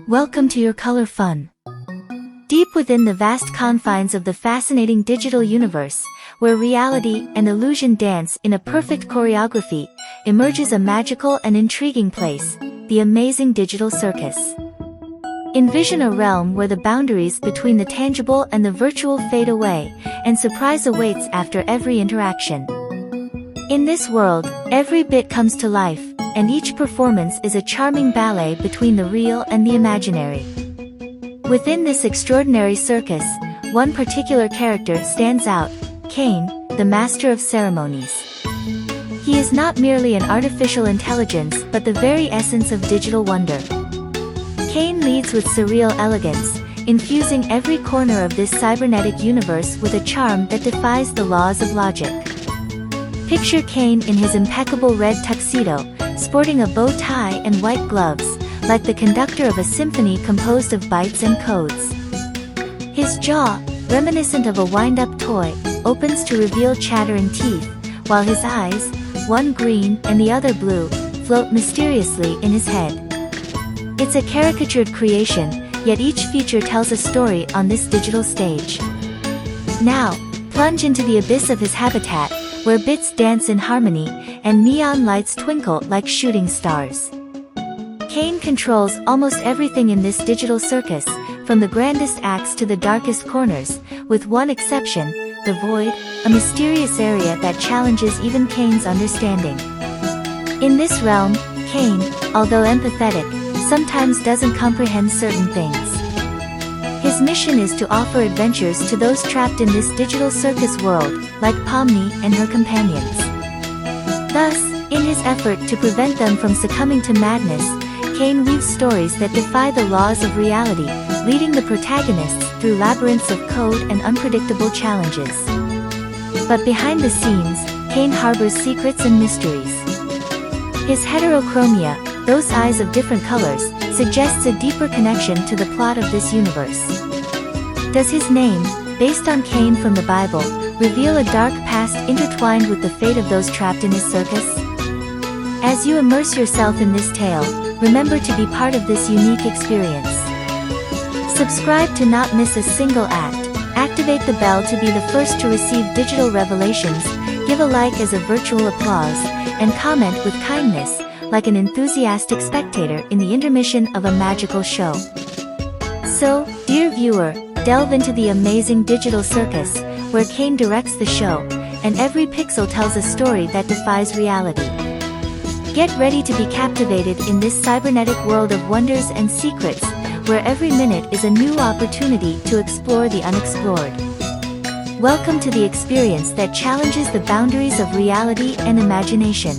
Welcome to your color fun. Deep within the vast confines of the fascinating digital universe, where reality and illusion dance in a perfect choreography, emerges a magical and intriguing place, the amazing digital circus. Envision a realm where the boundaries between the tangible and the virtual fade away, and surprise awaits after every interaction. In this world, every bit comes to life, and each performance is a charming ballet between the real and the imaginary. Within this extraordinary circus, one particular character stands out, Caine, the master of ceremonies. He is not merely an artificial intelligence but the very essence of digital wonder. Caine leads with surreal elegance, infusing every corner of this cybernetic universe with a charm that defies the laws of logic. Picture Caine in his impeccable red tuxedo, sporting a bow tie and white gloves, like the conductor of a symphony composed of bytes and codes. His jaw, reminiscent of a wind-up toy, opens to reveal chattering teeth, while his eyes, one green and the other blue, float mysteriously in his head. It's a caricatured creation, yet each feature tells a story on this digital stage. Now, plunge into the abyss of his habitat, where bits dance in harmony, and neon lights twinkle like shooting stars. Caine controls almost everything in this digital circus, from the grandest acts to the darkest corners, with one exception, the Void, a mysterious area that challenges even Caine's understanding. In this realm, Caine, although empathetic, sometimes doesn't comprehend certain things. His mission is to offer adventures to those trapped in this digital circus world, like Pomni and her companions. Thus, in his effort to prevent them from succumbing to madness, Caine weaves stories that defy the laws of reality, leading the protagonists through labyrinths of code and unpredictable challenges. But behind the scenes, Caine harbors secrets and mysteries. His heterochromia, those eyes of different colors, suggests a deeper connection to the plot of this universe. Does his name, based on Caine from the Bible, reveal a dark past intertwined with the fate of those trapped in his circus? As you immerse yourself in this tale, remember to be part of this unique experience. Subscribe to not miss a single act, activate the bell to be the first to receive digital revelations, give a like as a virtual applause, and comment with kindness, like an enthusiastic spectator in the intermission of a magical show. So, dear viewer, delve into the amazing digital circus, where Caine directs the show, and every pixel tells a story that defies reality. Get ready to be captivated in this cybernetic world of wonders and secrets, where every minute is a new opportunity to explore the unexplored. Welcome to the experience that challenges the boundaries of reality and imagination.